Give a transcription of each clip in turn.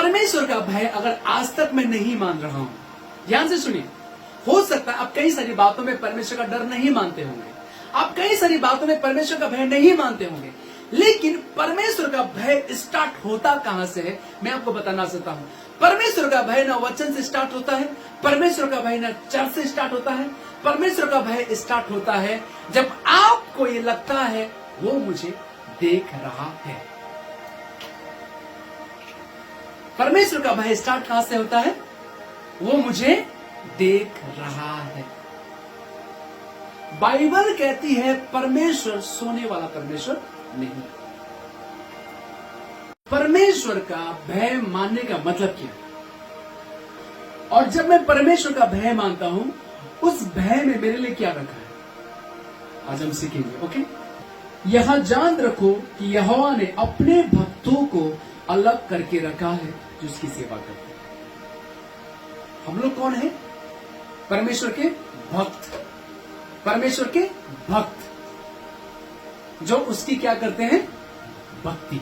परमेश्वर का भय अगर आज तक मैं नहीं मान रहा हूं, ध्यान से सुनिए, हो सकता है आप कई सारी बातों में परमेश्वर का डर नहीं मानते होंगे, आप कई सारी बातों में परमेश्वर का भय नहीं मानते होंगे, लेकिन परमेश्वर का भय स्टार्ट होता कहां से है, मैं आपको बताना चाहता हूं। परमेश्वर का भय ना वचन से स्टार्ट होता है, परमेश्वर का भय ना चर्च से स्टार्ट होता है। परमेश्वर का भय स्टार्ट होता है जब आपको ये लगता है वो मुझे देख रहा है। परमेश्वर का भय स्टार्ट कहां से होता है? वो मुझे देख रहा है। बाइबल कहती है परमेश्वर सोने वाला परमेश्वर नहीं। परमेश्वर का भय मानने का मतलब क्या? और जब मैं परमेश्वर का भय मानता हूं, उस भय में मेरे लिए क्या रखा है, आज हम सीखेंगे। ओके, यहां जान रखो कि यहोवा ने अपने भक्तों को अलग करके रखा है जो उसकी सेवा करते हैं। हम लोग कौन है? परमेश्वर के भक्त। परमेश्वर के भक्त जो उसकी क्या करते हैं? भक्ति।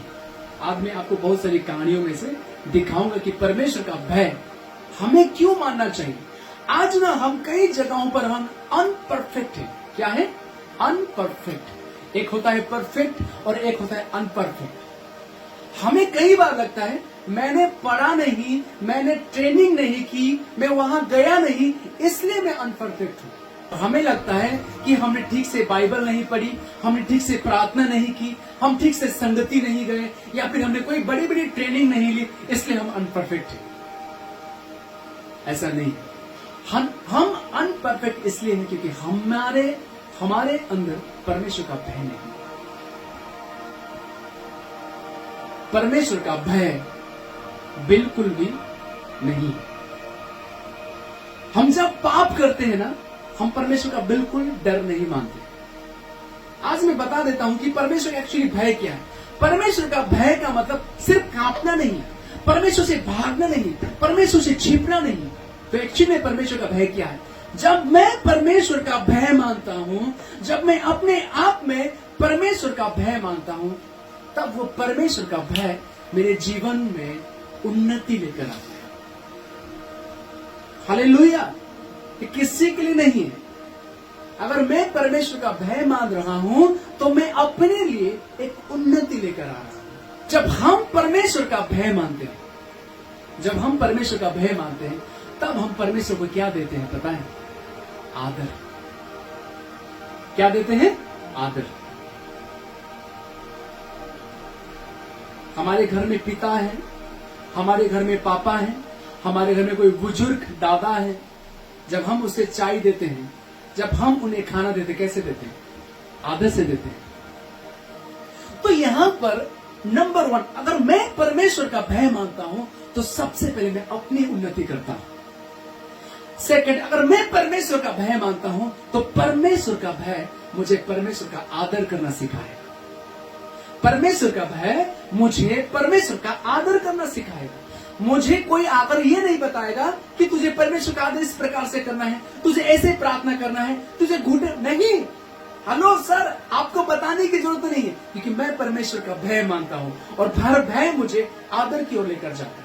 आज मैं आपको बहुत सारी कहानियों में से दिखाऊंगा कि परमेश्वर का भय हमें क्यों मानना चाहिए। आज ना हम कई जगहों पर हम अनपरफेक्ट हैं। क्या है? अनपरफेक्ट। एक होता है परफेक्ट और एक होता है अनपरफेक्ट। हमें कई बार लगता है मैंने पढ़ा नहीं, मैंने ट्रेनिंग नहीं की, मैं वहां गया नहीं, इसलिए मैं अनपरफेक्ट हूं। हमें लगता है कि हमने ठीक से बाइबल नहीं पढ़ी, हमने ठीक से प्रार्थना नहीं की, हम ठीक से संगति नहीं गए, या फिर हमने कोई बड़ी बड़ी ट्रेनिंग नहीं ली, इसलिए हम अनपरफेक्ट हैं। ऐसा नहीं। हम अनपरफेक्ट इसलिए हैं क्योंकि हमारे अंदर परमेश्वर का भय नहीं। परमेश्वर का भय बिल्कुल भी नहीं। हम जब पाप करते हैं ना, हम परमेश्वर का बिल्कुल डर नहीं मानते। आज मैं बता देता हूं कि परमेश्वर एक्चुअली भय क्या है। परमेश्वर का भय का मतलब सिर्फ कांपना नहीं, परमेश्वर से भागना नहीं, परमेश्वर से छिपना नहीं। तो एक्चुअली परमेश्वर का भय क्या है? जब मैं परमेश्वर का भय मानता हूं, जब मैं अपने आप में परमेश्वर का भय मानता हूं, तब वो परमेश्वर का भय मेरे जीवन में उन्नति लेकर आता है। हालेलुया। ये किसी के लिए नहीं है। अगर मैं परमेश्वर का भय मान रहा हूं तो मैं अपने लिए एक उन्नति लेकर आ रहा हूं। जब हम परमेश्वर का भय मानते हैं, जब हम परमेश्वर का भय मानते हैं, तब हम परमेश्वर को क्या देते हैं पता है? आदर। क्या देते हैं? आदर। हमारे घर में पिता है, हमारे घर में पापा है, हमारे घर में कोई बुजुर्ग दादा है, जब हम उसे चाय देते हैं, जब हम उन्हें खाना देते हैं, कैसे देते हैं? आदर से देते हैं। तो यहां पर नंबर 1, अगर मैं परमेश्वर का भय मानता हूं तो सबसे पहले मैं अपनी उन्नति करता हूं। सेकंड, अगर मैं परमेश्वर का भय मानता हूं तो परमेश्वर का भय मुझे परमेश्वर का आदर करना सिखाएगा। परमेश्वर का भय मुझे परमेश्वर का आदर करना सिखाएगा। मुझे कोई आकर ये नहीं बताएगा कि तुझे परमेश्वर का आदर इस प्रकार से करना है, तुझे ऐसे प्रार्थना करना है, तुझे घुटने नहीं। हेलो सर, आपको बताने की जरूरत नहीं है, क्योंकि मैं परमेश्वर का भय मानता हूं और हर भय मुझे आदर की ओर लेकर जाता है।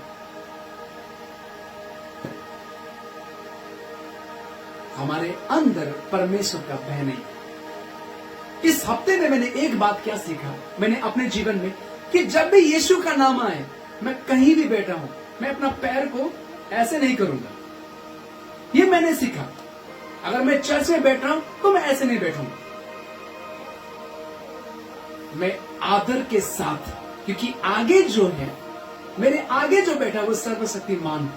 हमारे अंदर परमेश्वर का भय नहीं। इस हफ्ते में मैंने एक बात क्या सीखा, मैंने अपने जीवन में, कि जब भी यीशु का नाम आए, मैं कहीं भी बैठा हूं, मैं अपना पैर को ऐसे नहीं करूंगा। ये मैंने सीखा। अगर मैं चर्च में बैठ रहा हूं तो मैं ऐसे नहीं बैठूंगा, मैं आदर के साथ, क्योंकि आगे जो है, मेरे आगे जो बैठा वो सर्वशक्तिमान,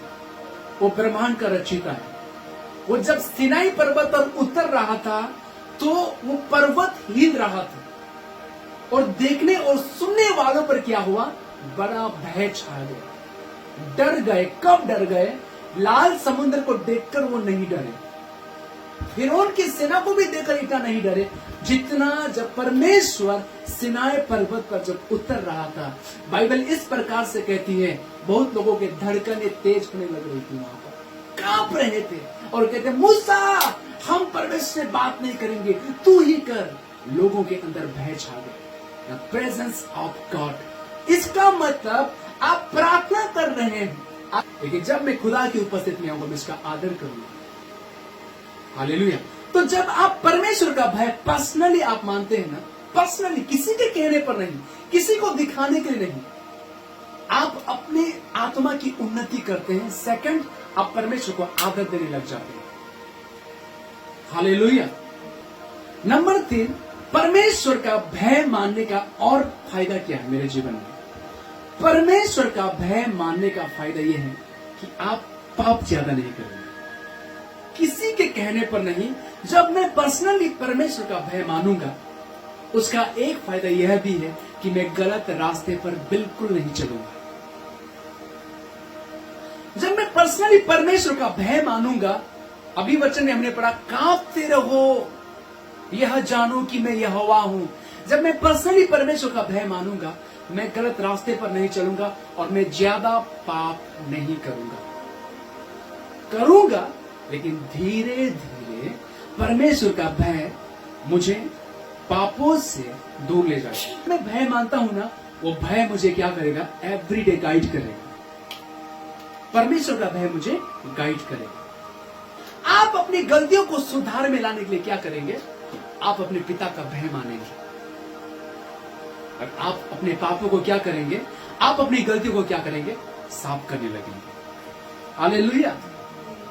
वो ब्रह्मांड का रचयिता है। वो जब सिनाई पर्वत पर उतर रहा था तो वो पर्वत हिल रहा था, और देखने और सुनने वालों पर क्या हुआ? बड़ा भय छा गया। डर गए। कब डर गए? लाल समुद्र को देखकर वो नहीं डरे, फिरौन की सेना को भी देखकर इतना नहीं डरे जितना जब परमेश्वर सिनाई पर्वत पर जब उतर रहा था। बाइबल इस प्रकार से कहती है, बहुत लोगों के धड़कनें तेज होने लग रही थी, वहां पर कांप रहे थे और कहते, मूसा हम परमेश्वर से बात नहीं करेंगे, तू ही कर। लोगों के अंदर भय छा गया। The presence of God. इसका मतलब आप प्रार्थना कर रहे हैं, लेकिन जब मैं खुदा की उपस्थिति में आऊंगा मैं इसका आदर करूंगा। हालेलुया। तो जब आप परमेश्वर का भय पर्सनली आप मानते हैं ना, पर्सनली, किसी के कहने पर नहीं, किसी को दिखाने के लिए नहीं, आप अपने आत्मा की उन्नति करते हैं। सेकंड, आप परमेश्वर को आदर देने लग जाते हैं। हालेलुया। नंबर 3, परमेश्वर का भय मानने का और फायदा क्या है मेरे जीवन में? परमेश्वर का भय मानने का फायदा यह है कि आप पाप ज्यादा नहीं करेंगे, किसी के कहने पर नहीं। जब मैं पर्सनली परमेश्वर का भय मानूंगा, उसका एक फायदा यह भी है कि मैं गलत रास्ते पर बिल्कुल नहीं चलूंगा। जब मैं पर्सनली परमेश्वर का भय मानूंगा, अभी वचन में हमने पढ़ा, कांपते रहो, यह जानो कि मैं यहोवा हूं। जब मैं पर्सनली परमेश्वर का भय मानूंगा, मैं गलत रास्ते पर नहीं चलूंगा और मैं ज्यादा पाप नहीं करूंगा, लेकिन धीरे धीरे परमेश्वर का भय मुझे पापों से दूर ले जाएगा। मैं भय मानता हूं ना, वो भय मुझे क्या करेगा? एवरीडे गाइड करेगा। परमेश्वर का भय मुझे गाइड करेगा। आप अपनी गलतियों को सुधार में लाने के लिए क्या करेंगे? आप अपने पिता का भय मानेंगे और आप अपने पापों को क्या करेंगे? आप अपनी गलतियों को क्या करेंगे? साफ करने लगेंगे। Hallelujah,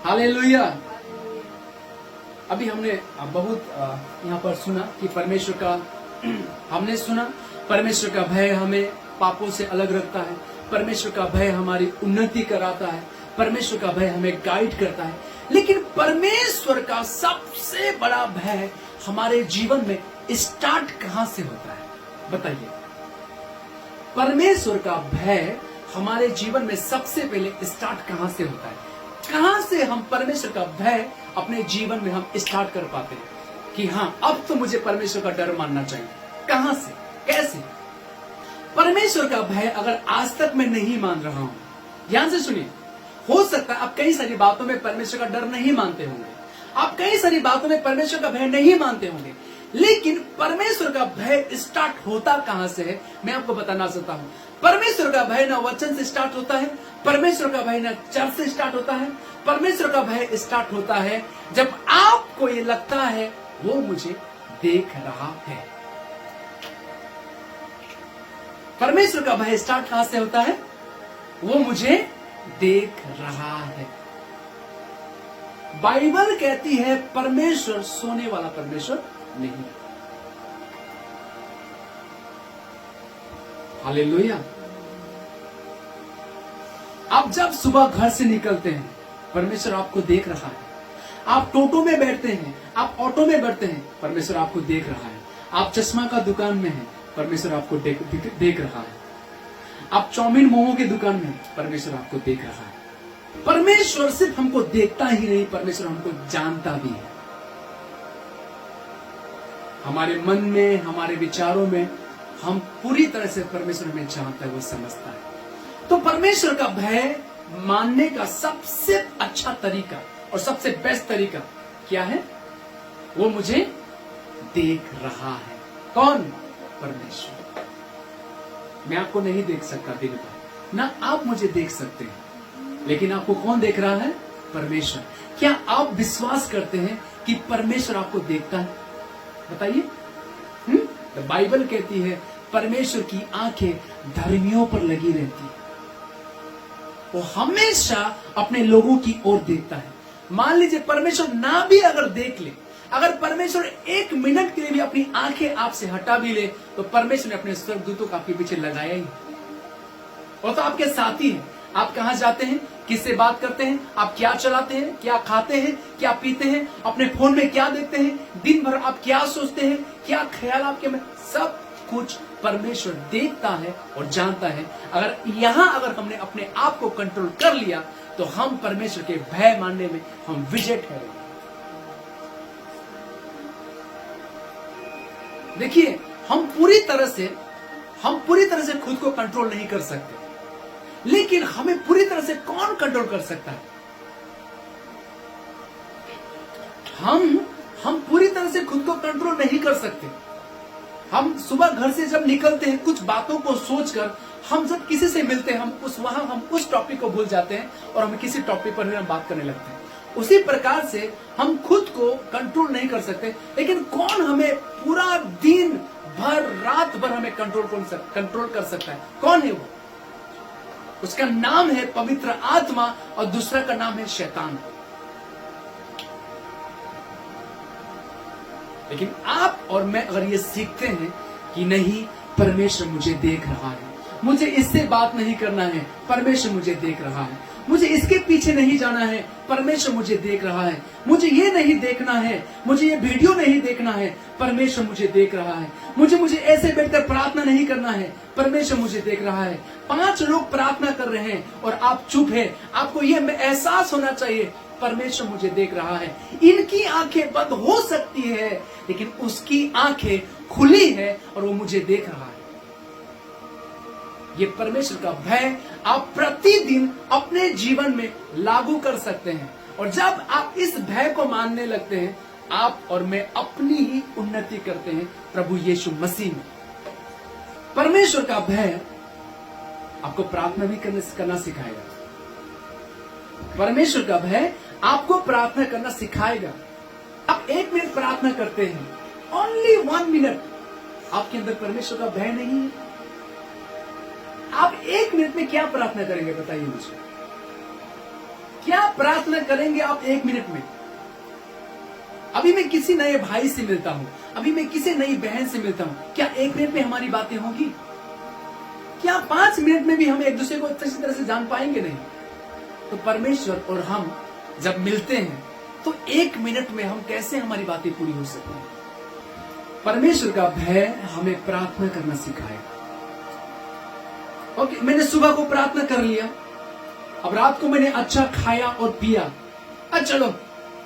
hallelujah. अभी हमने बहुत यहाँ पर सुना कि परमेश्वर का हमने सुना परमेश्वर का भय हमें पापों से अलग रखता है, परमेश्वर का भय हमारी उन्नति कराता है, परमेश्वर का भय हमें गाइड करता है। लेकिन परमेश्वर का सबसे बड़ा भय हमारे जीवन में स्टार्ट कहां से होता है? बताइए। परमेश्वर का भय हमारे जीवन में सबसे पहले स्टार्ट कहां से होता है? कहां से हम परमेश्वर का भय अपने जीवन में हम स्टार्ट कर पाते हैं कि हाँ, अब तो मुझे परमेश्वर का डर मानना चाहिए? कहां से, कैसे? परमेश्वर का भय अगर आज तक मैं नहीं मान रहा हूं, ध्यान से सुनिए, हो सकता है आप कई सारी बातों में परमेश्वर का डर नहीं मानते होंगे, आप कई सारी बातों में परमेश्वर का भय नहीं मानते होंगे, लेकिन परमेश्वर का भय स्टार्ट होता कहां से है? मैं आपको बताना चाहता हूं। परमेश्वर का भय ना वचन से स्टार्ट होता है, परमेश्वर का भय ना चर्च से स्टार्ट होता है। परमेश्वर का भय स्टार्ट होता है जब आपको ये लगता है वो मुझे देख रहा है। परमेश्वर का भय स्टार्ट कहां से होता है? वो मुझे देख रहा है। बाइबल कहती है परमेश्वर सोने वाला परमेश्वर नहीं। हालेलुया। आप जब सुबह घर से निकलते हैं, परमेश्वर आपको देख रहा है। आप टोटो में बैठते हैं, आप ऑटो में बैठते हैं, परमेश्वर आपको देख रहा है। आप चश्मा का दुकान में हैं, परमेश्वर आपको देख रहा है। आप चाउमीन मोमो की दुकान में, परमेश्वर आपको देख रहा है। परमेश्वर सिर्फ हमको देखता ही नहीं, परमेश्वर हमको जानता भी है। हमारे मन में, हमारे विचारों में हम पूरी तरह से परमेश्वर हमें जानता है, वो समझता है। तो परमेश्वर का भय मानने का सबसे अच्छा तरीका और सबसे बेस्ट तरीका क्या है? वो मुझे देख रहा है। कौन? परमेश्वर। मैं आपको नहीं देख सकता दिन भर, ना आप मुझे देख सकते हैं, लेकिन आपको कौन देख रहा है? परमेश्वर। क्या आप विश्वास करते हैं कि परमेश्वर आपको देखता है? बताइए। तो बाइबल कहती है परमेश्वर की आंखें धर्मियों पर लगी रहती है, वो हमेशा अपने लोगों की ओर देखता है। मान लीजिए परमेश्वर ना भी अगर देख ले, अगर परमेश्वर 1 मिनट के लिए भी अपनी आंखें आपसे हटा भी ले, तो परमेश्वर ने अपने स्वर्गदूतों को आपके पीछे लगाया ही। वो तो आपके साथी हैं। आप कहां जाते हैं, किससे बात करते हैं, आप क्या चलाते हैं, क्या खाते हैं, क्या पीते हैं, अपने फोन में क्या देखते हैं, दिन भर आप क्या सोचते हैं, क्या ख्याल आपके में, सब कुछ परमेश्वर देखता है और जानता है। अगर हमने अपने आप को कंट्रोल कर लिया, तो हम परमेश्वर के भय मानने में हम विजय ठहरेंगे। देखिए, हम पूरी तरह से खुद को कंट्रोल नहीं कर सकते, लेकिन हमें पूरी तरह से कौन कंट्रोल कर सकता है? हम पूरी तरह से खुद को कंट्रोल नहीं कर सकते। हम सुबह घर से जब निकलते हैं, कुछ बातों को सोचकर हम जब किसी से मिलते हैं हम उस टॉपिक को भूल जाते हैं और हम किसी टॉपिक पर हम बात करने लगते हैं। उसी प्रकार से हम खुद को कंट्रोल नहीं कर सकते, लेकिन कौन हमें पूरा दिन भर रात भर हमें कंट्रोल कर सकता है? कौन है वो? उसका नाम है पवित्र आत्मा और दूसरा का नाम है शैतान। लेकिन आप और मैं अगर ये सीखते हैं कि नहीं, परमेश्वर मुझे देख रहा है, मुझे इससे बात नहीं करना है, परमेश्वर मुझे देख रहा है, मुझे इसके पीछे नहीं जाना है, परमेश्वर मुझे देख रहा है, मुझे ये नहीं देखना है, मुझे ये वीडियो नहीं देखना है, परमेश्वर मुझे देख रहा है, मुझे ऐसे बैठकर प्रार्थना नहीं करना है, परमेश्वर मुझे देख रहा है। 5 लोग प्रार्थना कर रहे हैं और आप चुप हैं। आपको ये एहसास होना चाहिए, परमेश्वर मुझे देख रहा है। इनकी आंखें बंद हो सकती है, लेकिन उसकी आंखें खुली है और वो मुझे देख रहा है। ये परमेश्वर का भय आप प्रतिदिन अपने जीवन में लागू कर सकते हैं, और जब आप इस भय को मानने लगते हैं, आप और मैं अपनी ही उन्नति करते हैं प्रभु यीशु मसीह में। परमेश्वर का भय आपको प्रार्थना भी करना सिखाएगा। परमेश्वर का भय आपको प्रार्थना करना सिखाएगा। आप 1 मिनट प्रार्थना करते हैं, ओनली 1 मिनट, आपके अंदर परमेश्वर का भय नहीं है। आप 1 मिनट में क्या प्रार्थना करेंगे? बताइए मुझे, क्या प्रार्थना करेंगे आप 1 मिनट में? अभी मैं किसी नए भाई से मिलता हूं, अभी मैं किसी नई बहन से मिलता हूं, क्या 1 मिनट में हमारी बातें होगी? क्या 5 मिनट में भी हम एक दूसरे को अच्छी तरह से जान पाएंगे? नहीं। तो परमेश्वर और हम जब मिलते हैं तो 1 मिनट में हम कैसे हमारी बातें पूरी हो सकती हैं? परमेश्वर का भय हमें प्रार्थना करना सिखाएगा। ओके, मैंने सुबह को प्रार्थना कर लिया, अब रात को मैंने अच्छा खाया और पिया, अब चलो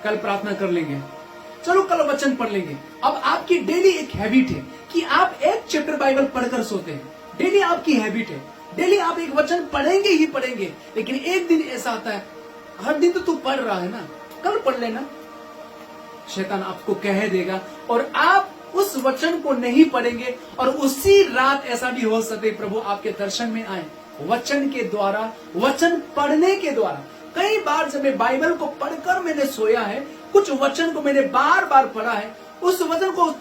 कल प्रार्थना कर लेंगे, चलो कल वचन पढ़ लेंगे। अब आपकी डेली एक हैबिट है कि आप 1 चैप्टर बाइबल पढ़कर सोते हैं। डेली आपकी हैबिट है, डेली आप एक वचन पढ़ेंगे ही पढ़ेंगे। लेकिन एक दिन ऐसा आता है, हर दिन तो तू पढ़ रहा है ना, कल पढ़ लेना। शैतान आपको कह देगा और आप उस वचन को नहीं पढ़ेंगे, और उसी रात ऐसा भी हो सकता है प्रभु आपके दर्शन में आए वचन के द्वारा, वचन पढ़ने के द्वारा। कई बार जब मैं बाइबल को पढ़कर मैंने सोया है, कुछ वचन को मैंने बार बार पढ़ा है, उस वचन को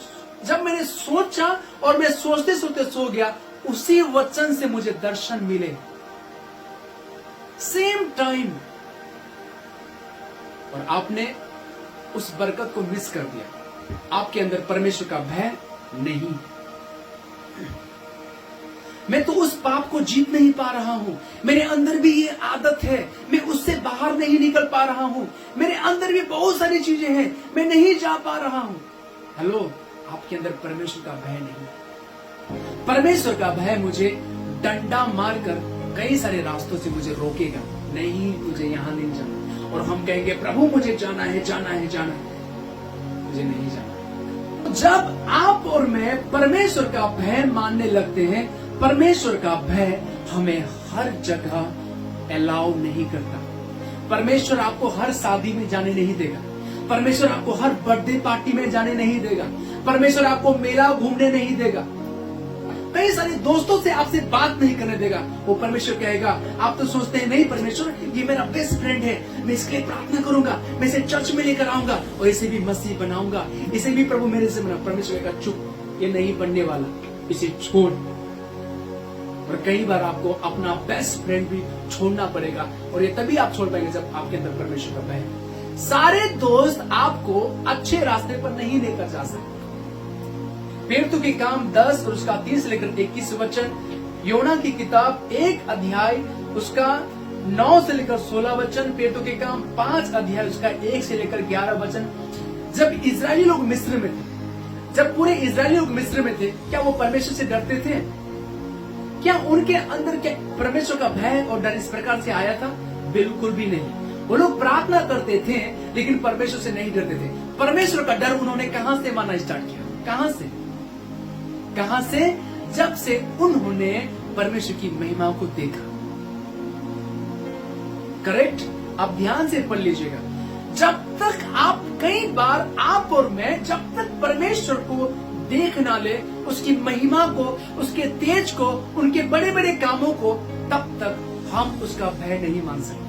जब मैंने सोचा और मैं सोचते सोचते सो गया, उसी वचन से मुझे दर्शन मिले सेम टाइम, और आपने उस बरकत को मिस कर दिया। आपके अंदर परमेश्वर का भय नहीं। मैं तो उस पाप को जीत नहीं पा रहा हूं, मेरे अंदर भी ये आदत है, मैं उससे बाहर नहीं निकल पा रहा हूं, मेरे अंदर भी बहुत सारी चीजें हैं, मैं नहीं जा पा रहा हूं। हेलो, आपके अंदर परमेश्वर का भय नहीं। परमेश्वर का भय मुझे डंडा मारकर कई सारे रास्तों से मुझे रोकेगा, नहीं तुझे यहां नहीं जाना, और हम कहेंगे प्रभु मुझे जाना है, जाना है, जाना है, मुझे नहीं जाना। जब आप और मैं परमेश्वर का भय मानने लगते हैं, परमेश्वर का भय हमें हर जगह अलाउ नहीं करता। परमेश्वर आपको हर शादी में जाने नहीं देगा, परमेश्वर आपको हर बर्थडे पार्टी में जाने नहीं देगा, परमेश्वर आपको मेला घूमने नहीं देगा, कई सारे दोस्तों से आपसे बात नहीं करने देगा। वो परमेश्वर कहेगा, आप तो सोचते हैं नहीं परमेश्वर ये मेरा बेस्ट फ्रेंड है, मैं इसके लिए प्रार्थना करूंगा, मैं इसे चर्च में लेकर आऊंगा और इसे भी मसीह बनाऊंगा, इसे भी प्रभु मेरे से बना। परमेश्वर कहेगा चुप, ये नहीं बनने वाला, इसे छोड़। और कई बार आपको अपना बेस्ट फ्रेंड भी छोड़ना पड़ेगा, और ये तभी आप छोड़ पाएंगे जब आपके अंदर परमेश्वर का भय है। सारे दोस्त आपको अच्छे रास्ते पर नहीं लेकर जा सकते। पेतरू के काम 10 और उसका 30 से लेकर 21 वचन, योना की किताब 1 अध्याय उसका 9 से लेकर 16 वचन, पेतरू के काम 5 अध्याय उसका 1 से लेकर 11 वचन। जब इजरायली लोग मिस्र में थे, जब पूरे इजरायली लोग मिस्र में थे, क्या वो परमेश्वर से डरते थे? क्या उनके अंदर क्या परमेश्वर का भय और डर इस प्रकार से आया था? बिल्कुल भी नहीं। वो लोग प्रार्थना करते थे लेकिन परमेश्वर से नहीं डरते थे। परमेश्वर का डर उन्होंने कहां से माना स्टार्ट किया? कहां से? जब से उन्होंने परमेश्वर की महिमा को देखा। करेक्ट? आप ध्यान से पढ़ लीजिएगा। जब तक आप, कई बार आप और मैं जब तक परमेश्वर को देख ना ले, उसकी महिमा को, उसके तेज को, उनके बड़े बड़े कामों को, तब तक हम उसका भय नहीं मान सकते।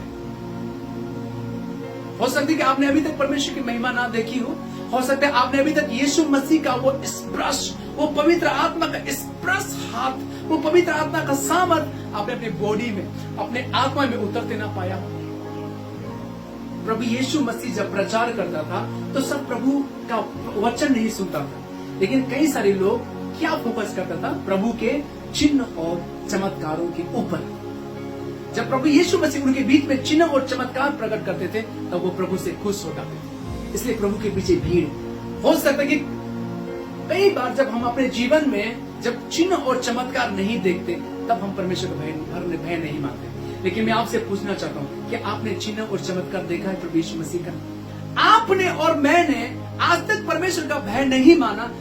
हो सकता है कि आपने अभी तक परमेश्वर की महिमा ना देखी हो सकता है आपने अभी तक यीशु मसीह का वो स्पर्श, वो पवित्र आत्मा का स्पर्श हाथ, वो पवित्र आत्मा का सामर्थ आपने अपने बॉडी में, अपने आत्मा में उतरते ना पाया हो। प्रभु यीशु मसीह जब प्रचार करता था तो सब प्रभु का वचन नहीं सुनता था, लेकिन कई सारे लोग क्या फोकस करता था? प्रभु के चिन्ह और चमत्कारों के ऊपर। जब प्रभु यीशु मसीह उनके बीच में चिन्ह और चमत्कार प्रकट करते थे तब वो प्रभु से खुश हो जाते थे। इसलिए प्रभु के पीछे भीड़। हो सकता है कि कई बार जब हम अपने जीवन में जब चिन्ह और चमत्कार नहीं देखते तब हम परमेश्वर का भय नहीं मानते। लेकिन मैं आपसे पूछना चाहता हूँ कि आपने चिन्ह और चमत्कार देखा है प्रभु यीशु मसीह का? आपने और मैंने आज तक परमेश्वर का भय नहीं माना।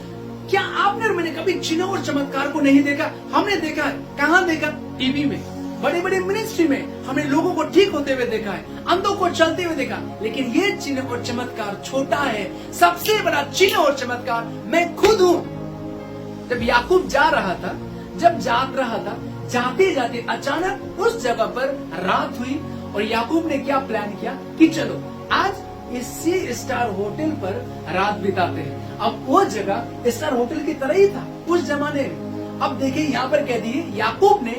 क्या आपने और मैंने कभी चिन्ह और चमत्कार को नहीं देखा? हमने देखा है। कहाँ देखा? टीवी में, बड़े बड़े मिनिस्ट्री में हमने लोगों को ठीक होते हुए देखा है, अंधों को चलते हुए देखा। लेकिन ये चिन्ह और चमत्कार छोटा है। सबसे बड़ा चिन्ह और चमत्कार मैं खुद हूँ। जब याकूब जा रहा था, जब जाग रहा था, जाते जाते अचानक उस जगह पर रात हुई और याकूब ने क्या प्लान किया कि चलो आज इसी स्टार होटल पर रात बिताते हैं। अब वो जगह स्टार होटल की तरह ही था उस जमाने में। अब देखिए यहाँ पर कह दिए याकूब ने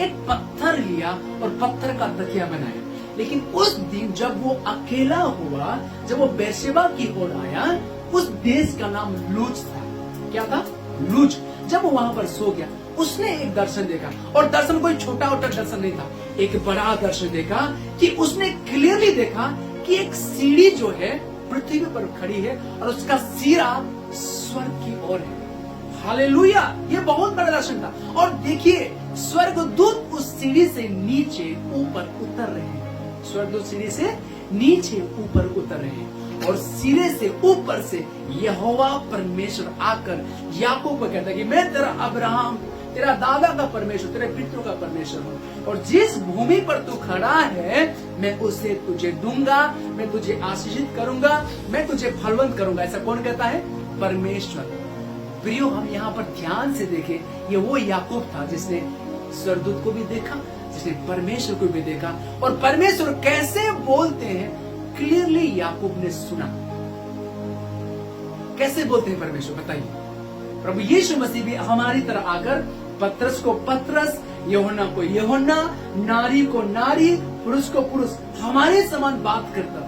एक पत्थर लिया और पत्थर का तकिया बनाया। लेकिन उस दिन जब वो अकेला हुआ, जब वो बेर्शेबा की ओर आया, उस देश का नाम लूज था। क्या था? लूज। जब वो वहां पर सो गया उसने एक दर्शन देखा, और दर्शन कोई छोटा मोटा दर्शन नहीं था, एक बड़ा दर्शन देखा कि उसने क्लियरली देखा कि एक सीढ़ी जो है पृथ्वी पर खड़ी है और उसका सिरा स्वर्ग की ओर है। हालेलुया! ये बहुत बड़ा दर्शन था। और देखिए स्वर्गदूत उस सीढ़ी से नीचे ऊपर उतर रहे हैं। स्वर्गदूत सीढ़ी से नीचे ऊपर उतर रहे हैं और सिरे से ऊपर से यहोवा परमेश्वर आकर याकूब को कहता है कि मैं तेरा अब्राहम, तेरा दादा का परमेश्वर, तेरे पितरों का परमेश्वर हूँ, और जिस भूमि पर तू खड़ा है मैं उसे तुझे दूंगा, मैं तुझे आशीषित करूंगा, मैं तुझे फलवंत करूंगा। ऐसा कौन कहता है? परमेश्वर। प्रियो, हम यहाँ पर ध्यान से देखें, ये वो याकूब था जिसने स्वर्गदूत को भी देखा, जिसने परमेश्वर को भी देखा, और परमेश्वर कैसे बोलते हैं क्लियरली याकूब ने सुना। कैसे बोलते हैं परमेश्वर? बताइए। प्रभु यीशु मसीह भी हमारी तरह आकर पत्रस को पत्रस, यूहन्ना को यूहन्ना, नारी को नारी, पुरुष को पुरुष, हमारे समान बात करता।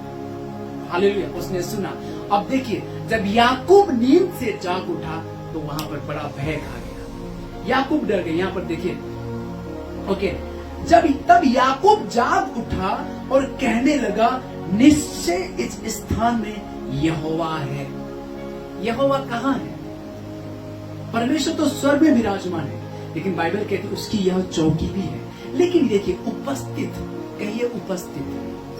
हालेलुया! उसने सुना। अब देखिए जब याकूब नींद से जाग उठा तो वहां पर बड़ा भय खा गया। याकूब डर गए। यहाँ पर देखिए, ओके, तब याकूब जाग उठा और कहने लगा, निश्चय इस स्थान में यहोवा है। यहोवा कहाँ है? परमेश्वर तो स्वर्ग में विराजमान है, लेकिन बाइबल कहती है उसकी यह चौकी भी है। लेकिन देखिए उपस्थित, कहिए उपस्थित,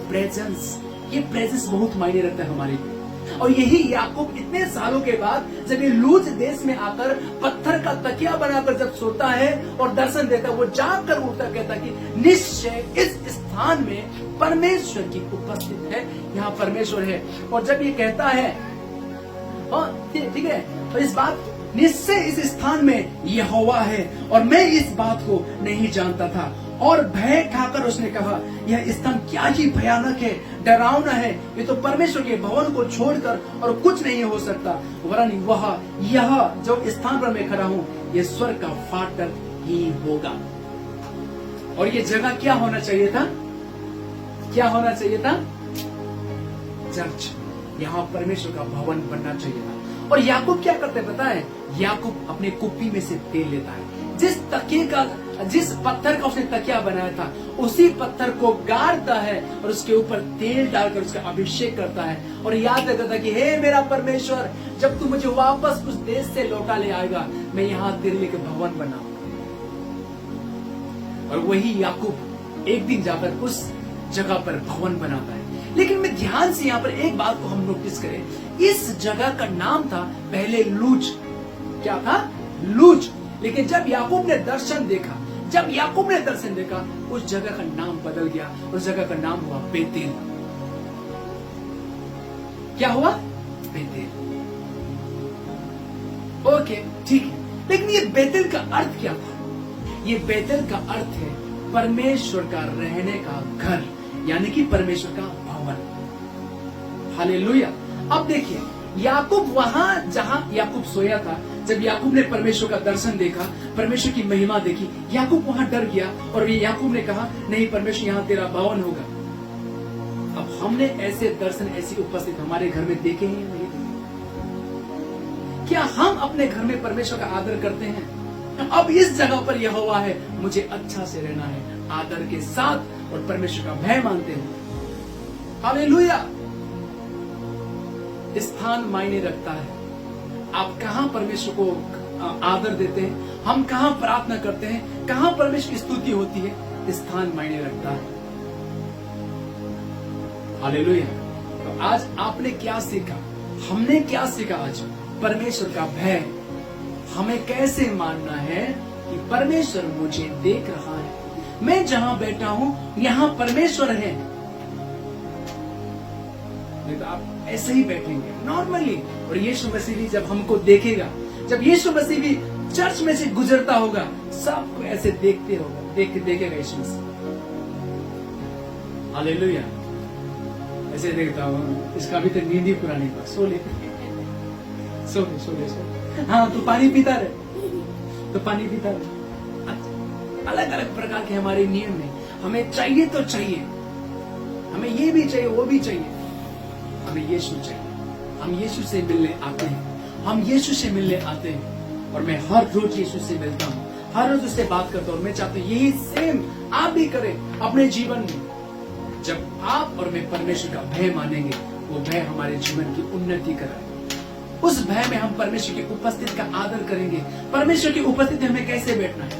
प्रेजेंस। ये प्रेजेंस बहुत मायने रखता है हमारे लिए। और यही याकूब इतने सालों के बाद जब ये लूज देश में आकर पत्थर का तकिया बनाकर जब सोता है और दर्शन देता है, वो जाग कर उठता, कहता कि निश्चय इस स्थान में परमेश्वर की उपस्थित है, यहाँ परमेश्वर है। और जब ये कहता है, ठीक है, तो इस बात, निश्चय इस स्थान में यहोवा है और मैं इस बात को नहीं जानता था। और भय खाकर उसने कहा, यह स्थान क्या ही भयानक है, डरावना है। ये तो परमेश्वर के भवन को छोड़कर और कुछ नहीं हो सकता, वरन वह यह जो स्थान पर मैं खड़ा हूँ ये स्वर्ग का फाटक ही होगा। और ये जगह क्या होना चाहिए था? क्या होना चाहिए था? चर्च। यहाँ परमेश्वर का भवन बनना चाहिए था। और याकूब क्या करते पता है? याकूब अपने कुप्पी में से तेल लेता है। जिस पत्थर का उसने तकिया बनाया था उसी पत्थर को गाड़ता है और उसके ऊपर तेल डालकर उसका अभिषेक करता है और याद रखता है कि हे मेरा परमेश्वर, जब तू मुझे वापस उस देश से लौटा ले आएगा मैं यहाँ तेरे लिए भवन बनाऊंगा। और वही याकूब एक दिन जाकर उस जगह पर भवन बनाता है। लेकिन मैं ध्यान से यहाँ पर एक बात को हम नोटिस करें, इस जगह का नाम था पहले लूज। क्या था? लूज। लेकिन जब याकूब ने दर्शन देखा, उस जगह का नाम बदल गया। उस जगह का नाम हुआ बेतेल। क्या हुआ? बेतेल। ओके, ठीक है, लेकिन ये बेतेल का अर्थ क्या था? ये बेतेल का अर्थ है परमेश्वर का रहने का घर, यानी कि परमेश्वर का भवन। हालेलुया। अब देखिए, याकूब वहां जहां याकूब सोया था, जब याकूब ने परमेश्वर का दर्शन देखा, परमेश्वर की महिमा देखी, याकूब वहां डर गया और ये याकूब ने कहा, नहीं परमेश्वर, यहां तेरा भवन होगा। अब हमने ऐसे दर्शन, ऐसी उपस्थिति हमारे घर में देखे हैं नहीं? क्या हम अपने घर में परमेश्वर का आदर करते हैं? अब इस जगह पर यहोवा है, मुझे अच्छा से रहना है, आदर के साथ और परमेश्वर का भय मानते हैं। हालेलुया। स्थान मायने रखता है। आप कहां परमेश्वर को आदर देते हैं, हम कहां प्रार्थना करते हैं, कहां परमेश्वर की स्तुति होती है, स्थान मायने रखता है। हालेलुया। तो आज आपने क्या सीखा, हमने क्या सीखा? आज परमेश्वर का भय, हमें कैसे मानना है कि परमेश्वर मुझे देख रहा है, मैं जहां बैठा हूं यहां परमेश्वर है। नहीं तो आप ऐसे ही बैठेंगे नॉर्मली, और यीशु मसीह भी जब हमको देखेगा, जब यीशु मसीह भी चर्च में से गुजरता होगा, सबको ऐसे देखते होगा, देखेगा यीशु मसीह। हालेलुया। ऐसे देखता हूँ, इसका अभी तक नींद ही पूरा नहीं हुआ, सो ले। हाँ, तो पानी पीता रहे, तो पानी पीता रहे। अलग अलग प्रकार के हमारे नियम में, हमें चाहिए तो चाहिए, हमें ये भी चाहिए, वो भी चाहिए, हमें यीशु चाहिए। हम यीशु से मिलने आते हैं, हम यीशु से मिलने आते हैं, और मैं हर रोज यीशु से मिलता हूँ, हर रोज उससे बात करता हूँ। मैं चाहता हूँ यही सेम आप भी करें अपने जीवन में। जब आप और मैं परमेश्वर का भय मानेंगे, वो भय हमारे जीवन की उन्नति कराएगा। उस भय में हम परमेश्वर की उपस्थिति का आदर करेंगे। परमेश्वर की उपस्थिति हमें कैसे बैठना है?